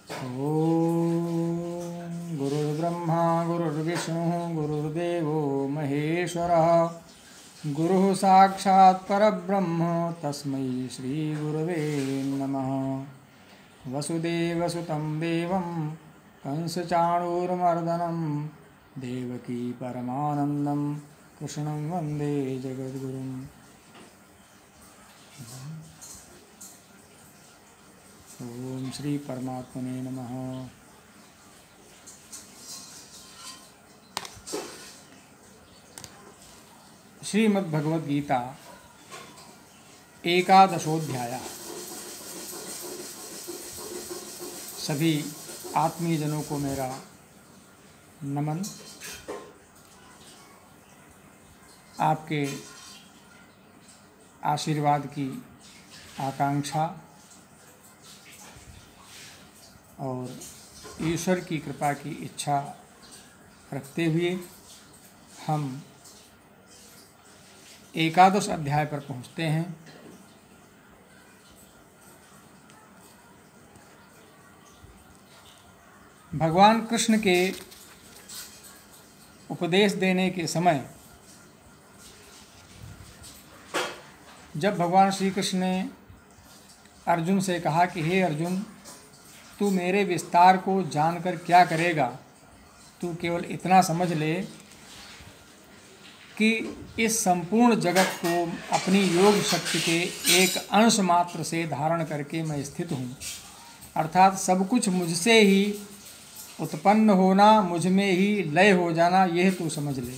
ॐ गुरुर्ब्रह्मा गुरुर्विष्णुः गुरुर्देवो महेश्वरः गुरुः साक्षात् परब्रह्म तस्मै श्रीगुरवे नमः। वसुदेवसुतं देवं कंसचाणूरमर्दनं देवकी परमानन्दं कृष्णं वन्दे जगद्गुरुम्। ओम श्री परमात्मने नमः। श्रीमद् भगवद गीता एकादशोध्याय। सभी आत्मीय जनों को मेरा नमन। आपके आशीर्वाद की आकांक्षा और ईश्वर की कृपा की इच्छा रखते हुए हम एकादश अध्याय पर पहुँचते हैं। भगवान कृष्ण के उपदेश देने के समय जब भगवान श्री कृष्ण ने अर्जुन से कहा कि हे अर्जुन, तू मेरे विस्तार को जानकर क्या करेगा, तू केवल इतना समझ ले कि इस संपूर्ण जगत को अपनी योग शक्ति के एक अंश मात्र से धारण करके मैं स्थित हूँ। अर्थात सब कुछ मुझसे ही उत्पन्न होना, मुझ में ही लय हो जाना, यह तू समझ ले,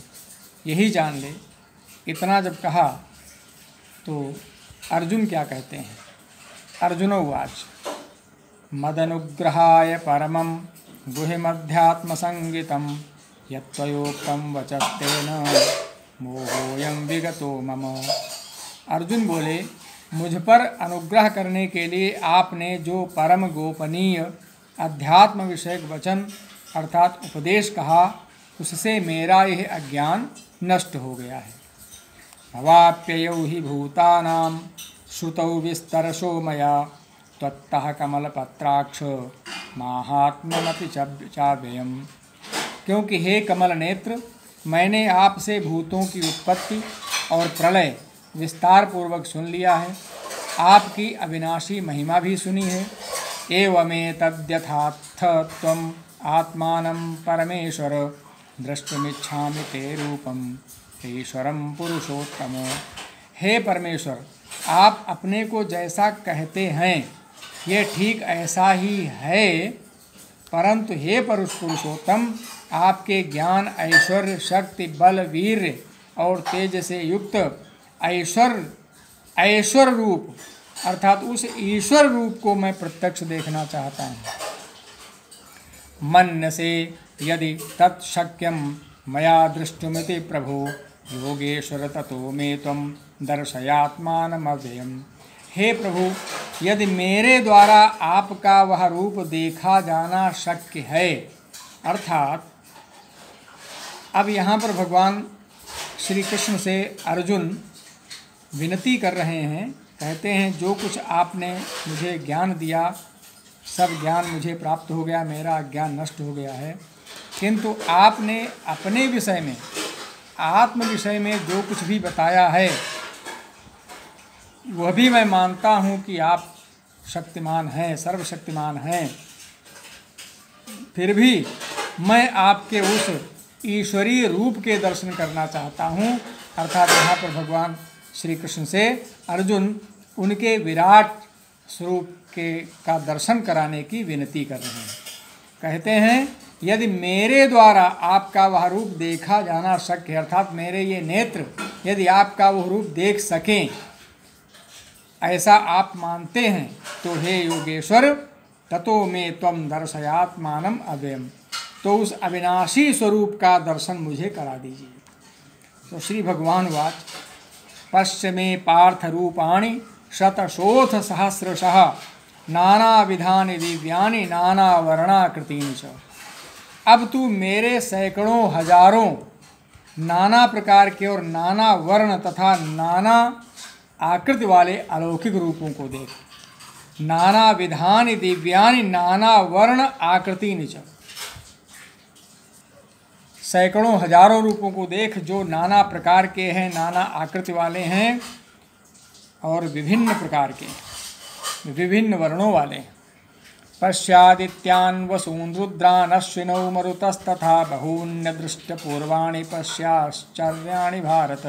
यही जान ले। इतना जब कहा तो अर्जुन क्या कहते हैं? अर्जुनोवाच मदनुग्रहाय परमं गुह्यमध्यात्मसंगितं यत्त्वयोक्तं वचस्तेन मोहोऽयं विगतो मम। अर्जुन बोले, मुझ पर अनुग्रह करने के लिए आपने जो परम गोपनीय अध्यात्म विषयक वचन अर्थात उपदेश कहा, उससे मेरा यह अज्ञान नष्ट हो गया है। भवाप्ययौ हि भूतानां श्रुतौ विस्तरशो मया त्वत्तः कमलपत्राक्ष माहात्म्यमपि चाव्ययम्। क्योंकि हे कमल नेत्र, मैंने आपसे भूतों की उत्पत्ति और प्रलय विस्तार पूर्वक सुन लिया है, आपकी अविनाशी महिमा भी सुनी है। एवमेतद्यथार्थ त्वम् आत्मानं परमेश्वर द्रष्टुमिच्छामि ते रूपम् ईश्वरं पुरुषोत्तमो। हे परमेश्वर, आप अपने को जैसा कहते हैं ये ठीक ऐसा ही है, परंतु हे पुरुषोत्तम, आपके ज्ञान, ऐश्वर्य, शक्ति, बल, वीर्य और तेज से युक्त ऐश्वर रूप अर्थात उस ईश्वर रूप को मैं प्रत्यक्ष देखना चाहता हूँ। मन्यसे यदि तत्शक्यं मया दृष्टुमिति प्रभो योगेश्वर ततो मे त्वं दर्शयात्मानमव्ययम्। हे प्रभु, यदि मेरे द्वारा आपका वह रूप देखा जाना शक्य है, अर्थात अब यहाँ पर भगवान श्री कृष्ण से अर्जुन विनती कर रहे हैं। कहते हैं, जो कुछ आपने मुझे ज्ञान दिया सब ज्ञान मुझे प्राप्त हो गया, मेरा ज्ञान नष्ट हो गया है, किंतु आपने अपने विषय में, आत्म विषय में जो कुछ भी बताया है वह भी मैं मानता हूँ कि आप शक्तिमान हैं, सर्वशक्तिमान हैं। फिर भी मैं आपके उस ईश्वरीय रूप के दर्शन करना चाहता हूँ। अर्थात यहाँ पर भगवान श्री कृष्ण से अर्जुन उनके विराट स्वरूप का दर्शन कराने की विनती कर रहे हैं। कहते हैं, यदि मेरे द्वारा आपका वह रूप देखा जाना शक्य है, अर्थात मेरे ये नेत्र यदि आपका वह रूप देख सकें, ऐसा आप मानते हैं, तो हे योगेश्वर ततो मे त्वं दर्शयात्मानम् अव्ययम्, तो उस अविनाशी स्वरूप का दर्शन मुझे करा दीजिए। तो श्री भगवान वाच पश्य मे पार्थ रूपाणि शतशोथ सहस्रशः नानाविधानि दिव्यानि नानावर्णाकृतीनि च। अब तू मेरे सैकड़ों हजारों नाना प्रकार के और नाना वर्ण तथा नाना आकृति वाले अलौकिक रूपों को देख। नाना विधानि दिव्यानि नाना वर्ण आकृतिनि च। सैकड़ों हजारों रूपों को देख जो नाना प्रकार के हैं, नाना आकृति वाले हैं और विभिन्न प्रकार के, विभिन्न वर्णों वाले हैं। पश्यादित्यान् वसून् रुद्रान् अश्विनौ मरुतस्तथा बहून्य दृष्टपूर्वाणि पश्याश्चर्याणि भारत।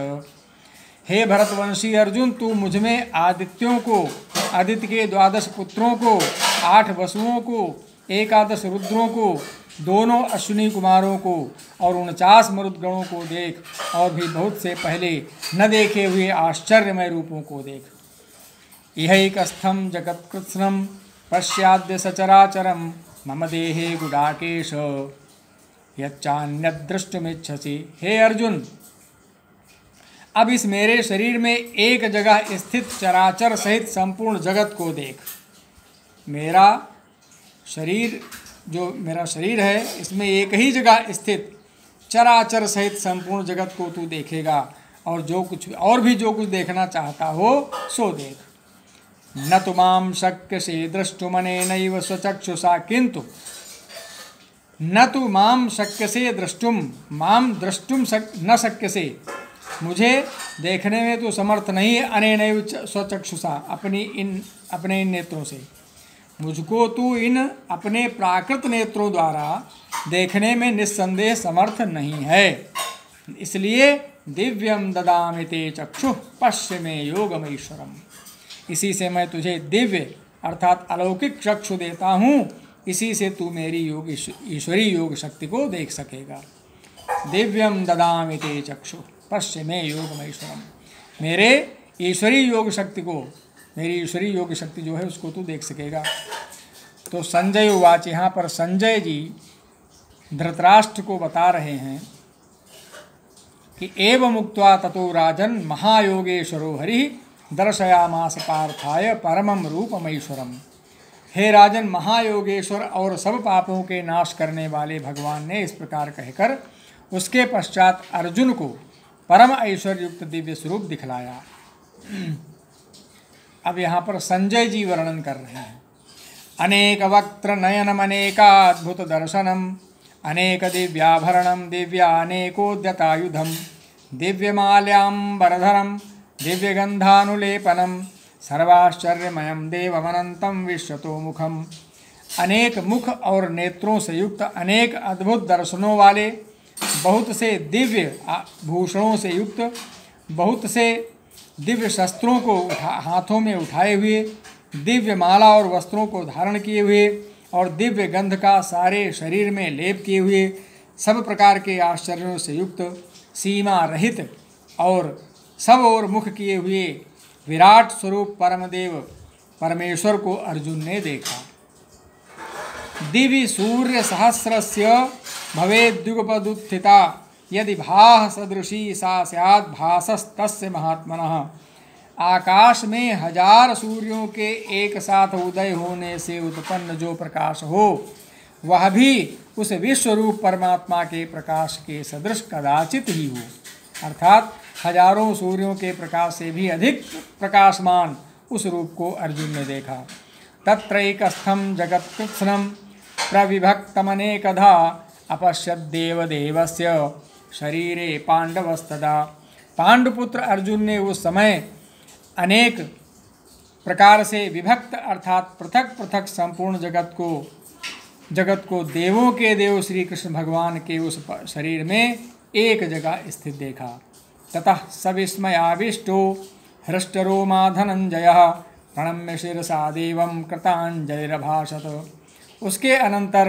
हे भरतवंशी अर्जुन, तू मुझ में आदित्यों को, आदित्य के 12 पुत्रों को, 8 वसुओं को, 11 रुद्रों को, दोनों अश्विनी कुमारों को और 49 मरुदगणों को देख, और भी बहुत से पहले न देखे हुए आश्चर्यमय रूपों को देख। इहैकस्थं जगत्कृत्स्नं पश्याद्य सचराचरं मम देहे गुडाकेश यच्चान्यद्द्रष्टुमिच्छसि। हे अर्जुन, अब इस मेरे शरीर में एक जगह स्थित चराचर सहित संपूर्ण जगत को देख। मेरा शरीर, जो मेरा शरीर है, इसमें एक ही जगह स्थित चराचर सहित संपूर्ण जगत को तू देखेगा, और जो कुछ और भी जो कुछ देखना चाहता हो सो देख। न तो माम शक्यसे द्रष्टुमनेनैव स्वचक्षुषा, किंतु न तो माम शक्यसे द्रष्टुम, माम द्रष्टुम न शक्यसे, मुझे देखने में तो समर्थ नहीं है, अनेनैव स्वचक्षुषा, अपने इन नेत्रों से। मुझको तू इन अपने प्राकृत नेत्रों द्वारा देखने में निस्संदेह समर्थ नहीं है। इसलिए दिव्यम ददामि ते चक्षुः पश्य मे योगमैश्वरम्, इसी से मैं तुझे दिव्य अर्थात अलौकिक चक्षु देता हूँ, इसी से तू मेरी ईश्वरी योग शक्ति को देख सकेगा। दिव्यम ददामि ते चक्षुः पश्य मे योगमैश्वरम्, मेरे ईश्वरी योग शक्ति को, मेरी ईश्वरी योग शक्ति जो है उसको तू देख सकेगा। तो संजय उवाच, यहाँ पर संजय जी धृतराष्ट्र को बता रहे हैं कि एवं उक्त्वा ततो राजन महायोगेश्वरो हरिः दर्शयामास पार्थाय परमं रूपमैश्वरम्। हे राजन, महायोगेश्वर और सब पापों के नाश करने वाले भगवान ने इस प्रकार कहकर उसके पश्चात अर्जुन को परम ऐश्वर्य युक्त दिव्य स्वरूप दिखलाया। अब यहाँ पर संजय जी वर्णन कर रहे हैं। अनेक वक्त्र नयनम अनेकाद्भुत दर्शनम अनेक दिव्याभरणम दिव्यानेकोद्यतायुधम दिव्यमाल्याम्बरधरम दिव्यगंधानुलेपनम सर्वाश्चर्यमयम देवमनंतम विश्वतोमुखम। अनेक मुख और नेत्रों से युक्त, अनेक अद्भुत दर्शनों वाले, बहुत से दिव्य भूषणों से युक्त, बहुत से दिव्य शस्त्रों को हाथों में उठाए हुए, दिव्य माला और वस्त्रों को धारण किए हुए और दिव्य गंध का सारे शरीर में लेप किए हुए, सब प्रकार के आश्चर्यों से युक्त, सीमा रहित और सब ओर मुख किए हुए विराट स्वरूप परमदेव परमेश्वर को अर्जुन ने देखा। दिवि सूर्य सहस्रस्य भवेद्युगपदुत्थिता यदि भाः सदृशी सा स्यात् भासस्तस्य महात्मनः। आकाश में 1000 सूर्यों के एक साथ उदय होने से उत्पन्न जो प्रकाश हो, वह भी उस विश्वरूप परमात्मा के प्रकाश के सदृश कदाचित ही हो। अर्थात हजारों सूर्यों के प्रकाश से भी अधिक प्रकाशमान उस रूप को अर्जुन ने देखा। तत्रैकस्थं जगत्कृत्स्नं प्रविभक्तमनेकधा अपश्यद्देवदेवस्य शरीरे पांडवस्तदा। पांडुपुत्र अर्जुन ने उस समय अनेक प्रकार से विभक्त अर्थात पृथक पृथक संपूर्ण जगत को देवों के देव श्री कृष्ण भगवान के उस शरीर में एक जगह स्थित देखा। ततः सविस्मयाविष्टो हृष्टरोमा धनंजयः प्रणम्य शिरसा देवं कृतांजलिरभाषत। उसके अनंतर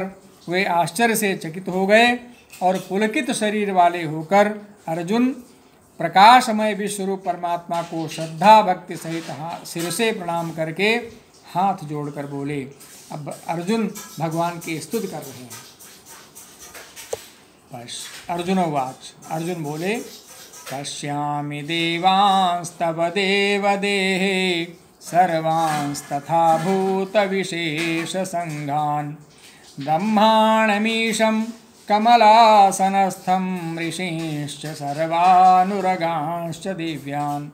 वे आश्चर्य से चकित हो गए और पुलकित शरीर वाले होकर अर्जुन प्रकाशमय विश्वरूप परमात्मा को श्रद्धा भक्ति सहित सिर से प्रणाम करके हाथ जोड़कर बोले। अब अर्जुन भगवान की स्तुति कर रहे हैं। बस अर्जुनोवाच, अर्जुन बोले, पश्यामि देवांस्तव देवदेहे सर्वांस्तथा भूतविशेषसङ्घान् ब्रह्माणमीशं कमलासनस्थं ऋषींश्च सर्वानुरगांश्च दिव्यान्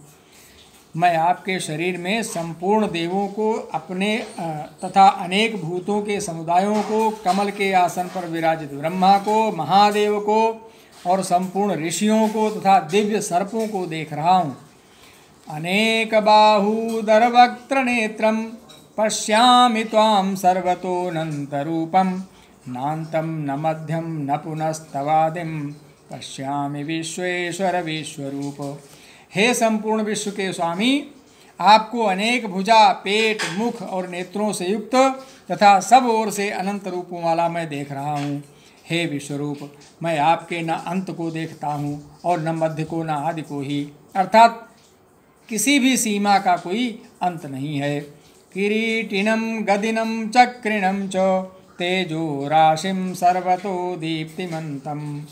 मैं आपके शरीर में संपूर्ण देवों को अपने तथा अनेक भूतों के समुदायों को, कमल के आसन पर विराजित ब्रह्मा को, महादेव को और संपूर्ण ऋषियों को तथा दिव्य सर्पों को देख रहा हूँ। अनेक बाहूदर वक्त्र नेत्रम पश्यामि त्वां सर्वतोऽनन्तरूपं नान्तं न मध्यम न पुनस्तवादिं पश्यामि विश्वेश्वर विश्वरूप। हे संपूर्ण विश्व के स्वामी, आपको अनेक भुजा, पेट, मुख और नेत्रों से युक्त तथा सब ओर से अनंत रूपों वाला मैं देख रहा हूँ। हे विश्वरूप, मैं आपके न अंत को देखता हूँ और न मध्य को न आदि को ही, अर्थात किसी भी सीमा का कोई अंत नहीं है। किरीटिनं गदिनं चक्रिणं च तेजो राशिं सर्वतो दीप्तिमन्तं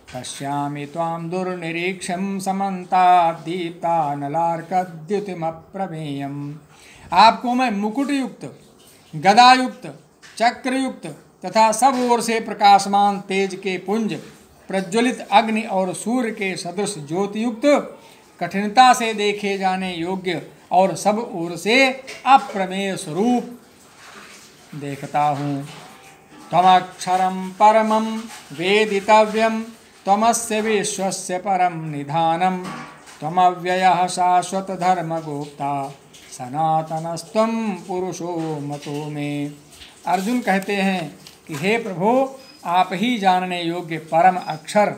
पश्यामि त्वां दुर्निरीक्ष्यं समन्ताद् दीप्तानलार्कद्युतिमप्रमेयम्। आपको मैं मुकुट युक्त, गदायुक्त, चक्रयुक्त तथा सब ओर से प्रकाशमान तेज के पुंज, प्रज्वलित अग्नि और सूर्य के सदृश ज्योतियुक्त, कठिनता से देखे जाने योग्य और सब ओर से अप्रमेय स्वरूप देखता हूँ। त्वमक्षरं परमं वेदितव्यं त्वमस्य विश्वस्य परम निधानम त्वमव्ययः शाश्वत धर्मगोप्ता सनातनस्त्वं पुरुषो मतो मे। अर्जुन कहते हैं कि हे प्रभु, आप ही जानने योग्य परम अक्षर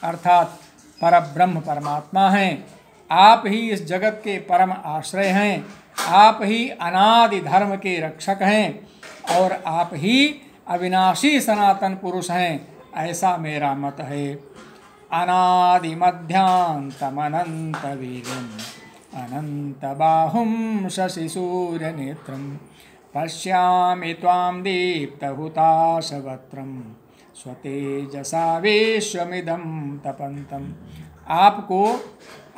अर्थात परब्रह्म परमात्मा हैं। आप ही इस जगत के परम आश्रय हैं। आप ही अनादि धर्म के रक्षक हैं और आप ही अविनाशी सनातन पुरुष हैं, ऐसा मेरा मत है। अनादि मध्यांतमनंत वीर्यम् अनंत बाहुं शशि सूर्य नेत्रम् पश्यामि त्वां दीप्तहुताशवक्त्रं स्वतेजसा विश्वमिदं तपन्तम्। आपको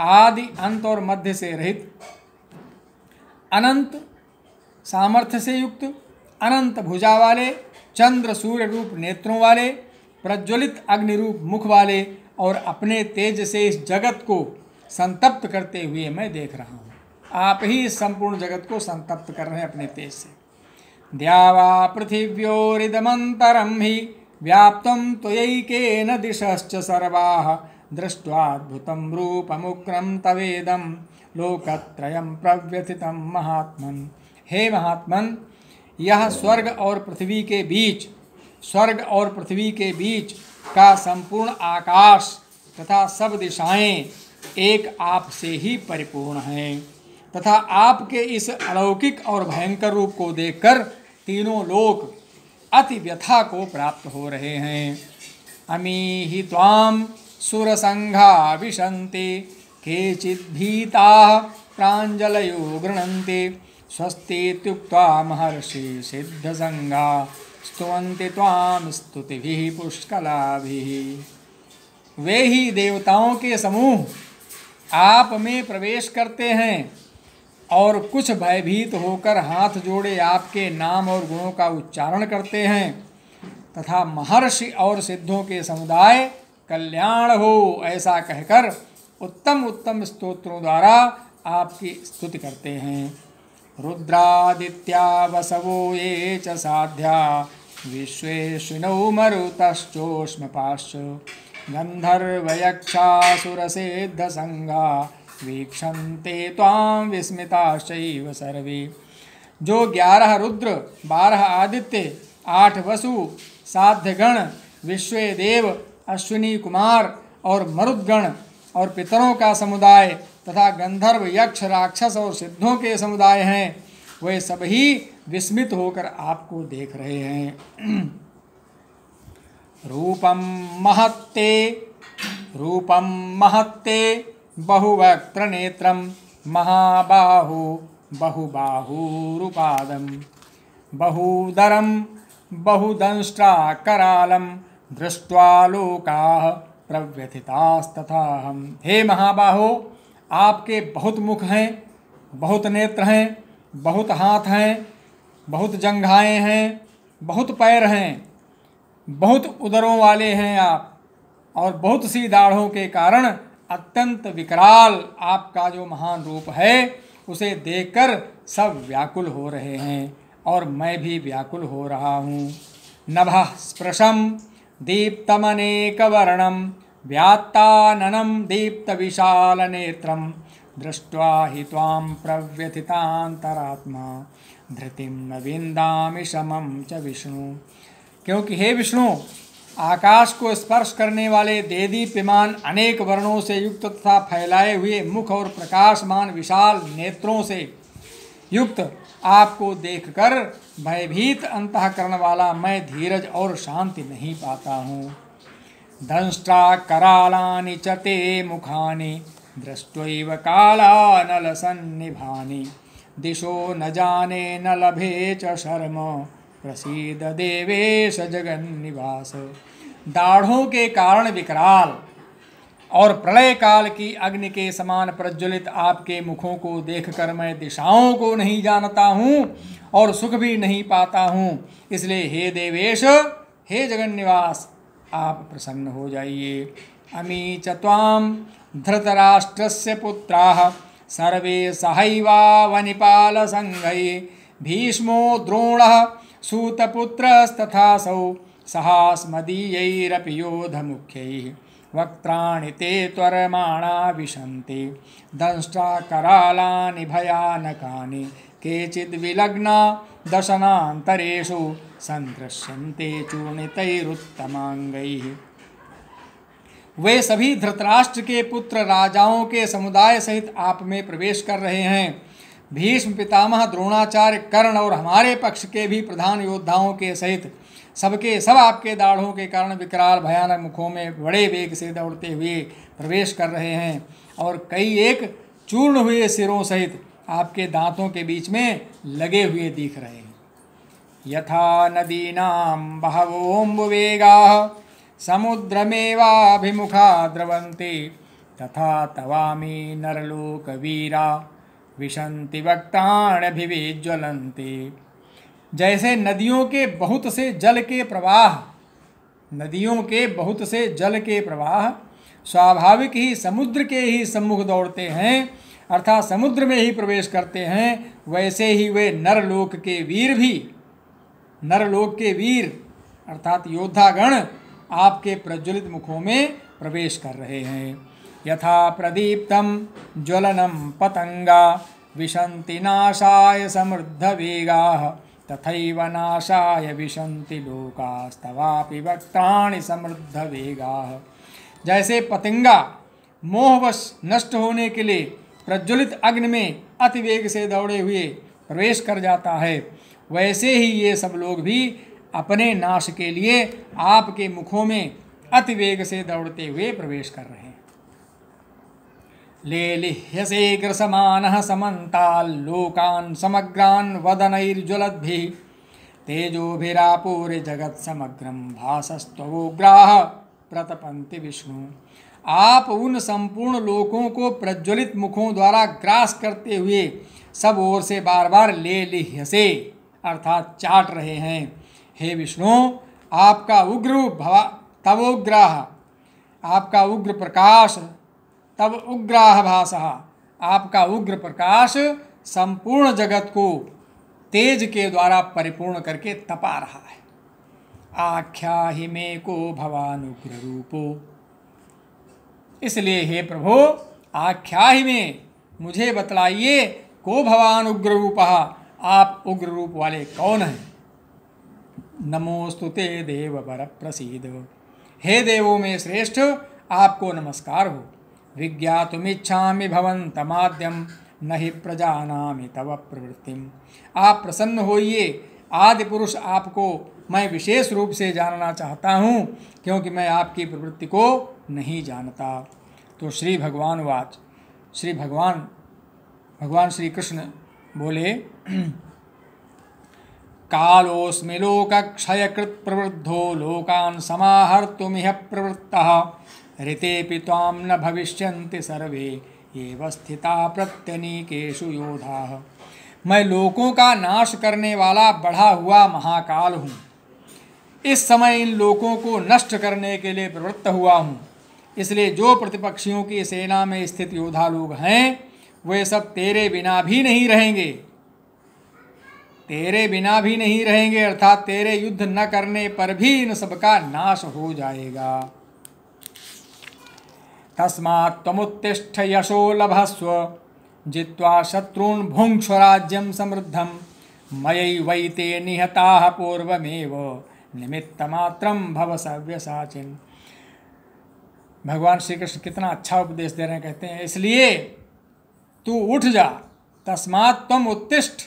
आदि अंत और मध्य से रहित, अनंत सामर्थ्य से युक्त, अनंत भुजा वाले, चंद्र सूर्य रूप नेत्रों वाले, प्रज्वलित अग्नि रूप मुख वाले और अपने तेज से इस जगत को संतप्त करते हुए मैं देख रहा हूँ। आप ही इस संपूर्ण जगत को संतप्त कर रहे हैं अपने तेज से। द्यावा पृथिव्योरिदमन्तरं हि व्याप्तं त्वयैकेन दिशश्च सर्वाः दृष्ट्वाद्भुतं रूपमुग्रं तवेदं लोकत्रयं प्रव्यथितं महात्मन्। हे महात्मन, यह स्वर्ग और पृथ्वी के बीच, स्वर्ग और पृथ्वी के बीच का संपूर्ण आकाश तथा सब दिशाएं एक आप से ही परिपूर्ण हैं तथा आपके इस अलौकिक और भयंकर रूप को देखकर तीनों लोक अति व्यथा को प्राप्त हो रहे हैं। अमीहि त्वां सुरसंघा विशन्ति केचिद्भीताः प्राञ्जलयो गृह्णन्ति स्वस्तीत्युक्त्वा महर्षि सिद्धसंघा स्तुवन्ति त्वां स्तुतिभिः पुष्कलाभिः। वे ही देवताओं के समूह आप में प्रवेश करते हैं और कुछ भयभीत होकर हाथ जोड़े आपके नाम और गुणों का उच्चारण करते हैं तथा महर्षि और सिद्धों के समुदाय कल्याण हो ऐसा कहकर उत्तम उत्तम स्तोत्रों द्वारा आपकी स्तुति करते हैं। रुद्रादित्या वसवो ये च साध्या विश्वेश्विनौ मरुतश्चोष्मपाश्च गंधर्वयक्षासुरसिद्धसंगा वीक्षन्ते त्वां विस्मिताश्चैव सर्वे। जो 11 रुद्र, 12 आदित्य, 8 वसु, साध्यगण, विश्वेदेव, अश्विनी कुमार और मरुद्गण और पितरों का समुदाय तथा गंधर्व, यक्ष, राक्षस और सिद्धों के समुदाय हैं, वे सभी विस्मित होकर आपको देख रहे हैं। रूपम महत्ते बहुवक्त्र नेत्रम महाबाहु बहुबाहुरुपादम बहुदरम बहुदंष्ट्राकरालम दृष्ट्वा लोकाः प्रव्यथितास्तथाहम्। हे महाबाहो, आपके बहुत मुख हैं, बहुत नेत्र हैं, बहुत हाथ हैं, बहुत जंघाएं हैं, बहुत पैर हैं, बहुत उदरों वाले हैं आप, और बहुत सी दाढ़ों के कारण अत्यंत विकराल आपका जो महान रूप है उसे देखकर सब व्याकुल हो रहे हैं और मैं भी व्याकुल हो रहा हूँ। नभः स्पृशं दीप्तमनेकवर्णं व्यात्ताननं दीप्तविशालनेत्रं दृष्ट्वा हि त्वां प्रव्यथितान्तरात्मा धृतिं न विन्दामि शमं च विष्णु। क्योंकि हे विष्णु, आकाश को स्पर्श करने वाले देदीप्यमान अनेक वर्णों से युक्त तथा फैलाए हुए मुख और प्रकाशमान विशाल नेत्रों से युक्त आपको देखकर भयभीत अंतःकरण वाला मैं धीरज और शांति नहीं पाता हूँ। दंष्ट्रा करालानि च ते मुखानि दृष्ट्वैव कालानलसन्निभानि दिशो न जाने न लभे च शर्म प्रसीद देवेश जगन्निवास। दाढ़ों के कारण विकराल और प्रलय काल की अग्नि के समान प्रज्वलित आपके मुखों को देखकर मैं दिशाओं को नहीं जानता हूँ और सुख भी नहीं पाता हूँ। इसलिए हे देवेश, हे जगन्निवास, आप प्रसन्न हो जाइए। अमी च त्वां धृतराष्ट्रस्य पुत्राः सर्वे सहैवावनिपाल संघैः भीष्मो द्रोणः सूतपुत्रस्तथासौ सहास्मदीयैरपि योधमुख्यैः वक्त्राणि ते त्वरमाणा विशन्ति दंष्ट्रा करालानि भयानकानि केचिद्विलग्ना दशनान्तरेषु सन्दृश्यन्ते चूर्णितैरुत्तमाङ्गैः। वे सभी धृतराष्ट्र के पुत्र राजाओं के समुदाय सहित आप में प्रवेश कर रहे हैं। भीष्म पितामह, द्रोणाचार्य, कर्ण और हमारे पक्ष के भी प्रधान योद्धाओं के सहित सबके सब आपके दाढ़ों के कारण विकराल भयानक मुखों में बड़े वेग से दौड़ते हुए प्रवेश कर रहे हैं और कई एक चूर्ण हुए सिरों सहित आपके दांतों के बीच में लगे हुए दिख रहे हैं। यथा नदीनां बहवोऽम्बुवेगाः समुद्रमेवाभिमुखा द्रवन्ति तथा तवामी नरलोकवीरा विशन्ति वक्ताण्यभिविज्वलन्ति। जैसे नदियों के बहुत से जल के प्रवाह स्वाभाविक ही समुद्र के ही सम्मुख दौड़ते हैं अर्थात समुद्र में ही प्रवेश करते हैं, वैसे ही वे नरलोक के वीर अर्थात योद्धागण आपके प्रज्वलित मुखों में प्रवेश कर रहे हैं। यथा प्रदीप्तं ज्वलनं पतंगा विशन्ति नाशाय समृद्धवेगाः तथैव नाशाय विशन्ति लोकास्तवापि वक्त्राणि समृद्धवेगाः। जैसे पतंगा मोहवश नष्ट होने के लिए प्रज्वलित अग्नि में अतिवेग से दौड़े हुए प्रवेश कर जाता है, वैसे ही ये सब लोग भी अपने नाश के लिए आपके मुखों में अतिवेग से दौड़ते हुए प्रवेश कर रहे हैं। लेलिह्यसे ग्रसमानः समन्ताल्लोकान् समग्रान् वदनैर्ज्वलद्भिः तेजोभिरापूर्य जगत्समग्रं भासस्त्वोग्राः प्रतपन्ति विष्णु। आप उन संपूर्ण लोकों को प्रज्वलित मुखों द्वारा ग्रास करते हुए सब ओर से बार बार लेलिह्यसे अर्थात चाट रहे हैं। हे विष्णु, आपका उग्र रूप तवोग्राह, आपका उग्र प्रकाश तब उग्राह भासः, आपका उग्र प्रकाश संपूर्ण जगत को तेज के द्वारा परिपूर्ण करके तपा रहा है। आख्याहि मे को भवानुग्र रूपो। इसलिए हे प्रभु, आख्याहि में मुझे बतलाइए को भवान उग्र रूपः, आप उग्र रूप वाले कौन हैं। नमोस्तुते देव वर प्रसीद। हे देवों में श्रेष्ठ, आपको नमस्कार हो। विज्ञातुमिच्छामि भवन्तमाद्यं न हि प्रजानामि तव प्रवृत्तिम। आप प्रसन्न होइए, आदि पुरुष आपको मैं विशेष रूप से जानना चाहता हूँ, क्योंकि मैं आपकी प्रवृत्ति को नहीं जानता। तो श्री भगवान श्री कृष्ण बोले, कालोऽस्मि लोकक्षयकृत् प्रवृद्धो लोकान् समाहर्तुमिह प्रवृत्तः ऋतेऽपि त्वां न भविष्यन्ति सर्वे एव स्थिता प्रत्यनीकेषु योधाः। मैं लोकों का नाश करने वाला बढ़ा हुआ महाकाल हूँ। इस समय इन लोकों को नष्ट करने के लिए प्रवृत्त हुआ हूँ। इसलिए जो प्रतिपक्षियों की सेना में स्थित योद्धा लोग हैं, वे सब तेरे बिना भी नहीं रहेंगे, तेरे बिना भी नहीं रहेंगे, अर्थात तेरे युद्ध न करने पर भी इन सबका नाश हो जाएगा। तस्मात् त्वमुत्तिष्ठ यशो लभस्व जित्वा शत्रून् भुङ्क्ष्व राज्यं समृद्धं मयैवैते निहताः पूर्वमेव निमित्तमात्रं भव सव्यसाचिन्। भगवान श्री कृष्ण कितना अच्छा उपदेश दे रहे हैं। कहते हैं इसलिए तू उठ जा, तस्मात् त्वम उत्तिष्ठ,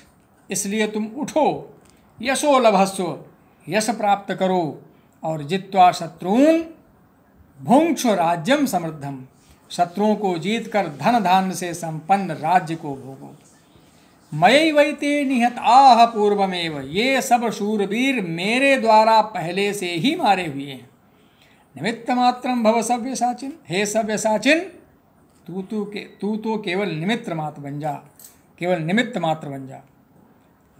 इसलिए तुम उठो, यशो लभस्व, यश प्राप्त करो, और जित्वा शत्रून् भुङ्क्ष्व राज्यम समृद्धम, शत्रुओं को जीतकर धन धान्य से संपन्न राज्य को भोगो। मयैवैते निहताः पूर्वमेव, ये सब शूरवीर मेरे द्वारा पहले से ही मारे हुए हैं। निमित्त मात्रम भव सव्यसाचिन, हे सव्यसाचिन तू तो केवल निमित्त मात्र बन जा, केवल निमित्त मात्र बन जा।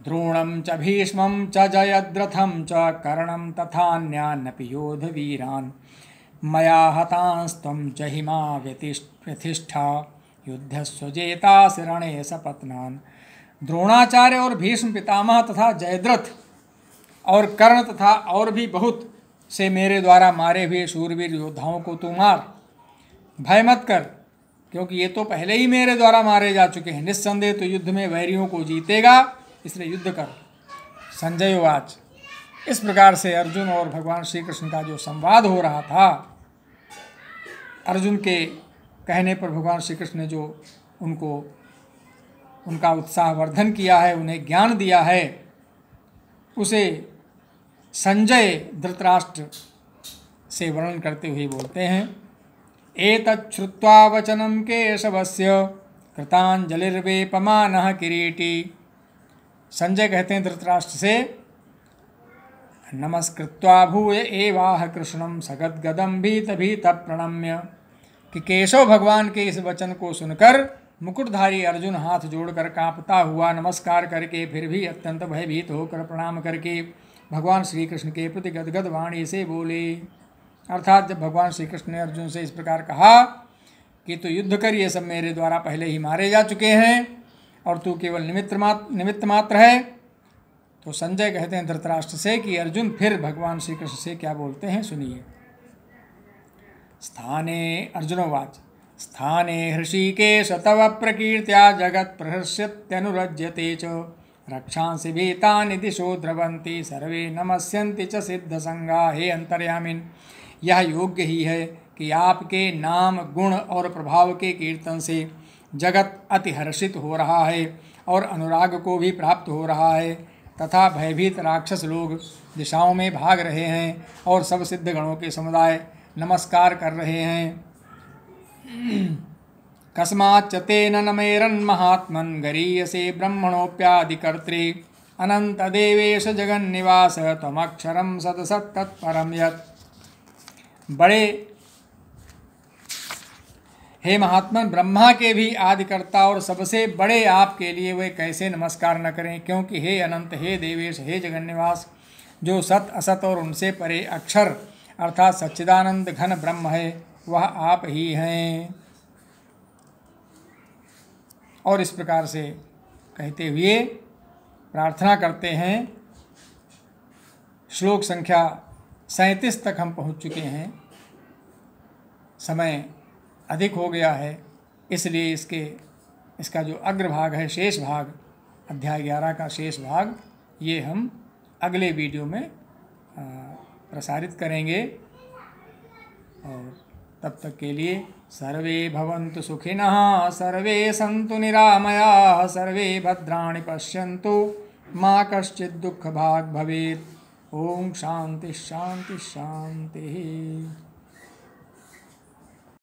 द्रोणम च भीष्मं च जयद्रथं च कर्णं तथान्यानपि योधवीरान् मया हतांस्त्वं च हिमा व्यतिष्ठा युद्धस्व जेतासि रणे सपत्नान्। द्रोणाचार्य और भीष्म पितामह तथा जयद्रथ और कर्ण तथा और भी बहुत से मेरे द्वारा मारे हुए शूरवीर योद्धाओं को तू मार, भय मत कर, क्योंकि ये तो पहले ही मेरे द्वारा मारे जा चुके हैं। निस्संदेह तो युद्ध में वैरियों को जीतेगा, इसलिए युद्ध कर। संजय उवाच। इस प्रकार से अर्जुन और भगवान श्री कृष्ण का जो संवाद हो रहा था, अर्जुन के कहने पर भगवान श्री कृष्ण ने जो उनका उत्साहवर्धन किया है, उन्हें ज्ञान दिया है, उसे संजय धृतराष्ट्र से वर्णन करते हुए बोलते हैं। एतत् श्रुत्वा वचनं केशवस्य कृतांजलिर्वेपमानः किरीटी। संजय कहते हैं धृतराष्ट्र से, नमस्कृत्वा भूय एवाह कृष्णं सगद्गदं भीत भीत प्रणम्य, कि केशव भगवान के इस वचन को सुनकर मुकुटधारी अर्जुन हाथ जोड़कर कांपता हुआ नमस्कार करके फिर भी अत्यंत भयभीत होकर प्रणाम करके भगवान श्री कृष्ण के प्रति गदगद वाणी से बोले। अर्थात जब भगवान श्री कृष्ण ने अर्जुन से इस प्रकार कहा कि तू युद्ध कर, ये सब मेरे द्वारा पहले ही मारे जा चुके हैं और तू केवल निमित्त मात्र है, तो संजय कहते हैं धृतराष्ट्र से कि अर्जुन फिर भगवान श्री कृष्ण से क्या बोलते हैं, सुनिए। स्थाने अर्जुनोवाच स्थाने हृषीकेश तव प्रकीर्त्या जगत् प्रहर्ष्यत्यनुरज्यते च रक्षांसि भीतानि दिशो द्रवन्ति सर्वे नमस्यन्ति च सिद्धसंगा। हे अंतर्यामिन, यह योग्य ही है कि आपके नाम गुण और प्रभाव के कीर्तन से जगत अति हर्षित हो रहा है और अनुराग को भी प्राप्त हो रहा है, तथा भयभीत राक्षस लोग दिशाओं में भाग रहे हैं और सब सिद्ध गणों के समुदाय नमस्कार कर रहे हैं। कस्माच्च तेन नमेरन्महात्मन् गरीयसे ब्रह्मणोऽप्यादिकर्त्रे अनंत देवेश जगन्निवास त्वमक्षरं सदसत्तत्परं यत्। बड़े हे महात्मन, ब्रह्मा के भी आदिकर्ता और सबसे बड़े आपके लिए वे कैसे नमस्कार न करें, क्योंकि हे अनंत, हे देवेश, हे जगन्निवास, जो सत असत और उनसे परे अक्षर अर्थात सच्चिदानंद घन ब्रह्म है, वह आप ही हैं। और इस प्रकार से कहते हुए प्रार्थना करते हैं। श्लोक संख्या 37 तक हम पहुंच चुके हैं। समय अधिक हो गया है, इसलिए इसका जो अग्रभाग है, शेष भाग, अध्याय 11 का शेष भाग, ये हम अगले वीडियो में प्रसारित करेंगे। और तब तक के लिए सर्वे भवन्तु सुखिनः, सर्वे सन्तु निरामयाः, सर्वे भद्राणि पश्यन्तु, मा कश्चित् दुःखभाग् भवेत्। ओम शांति शांति शांति।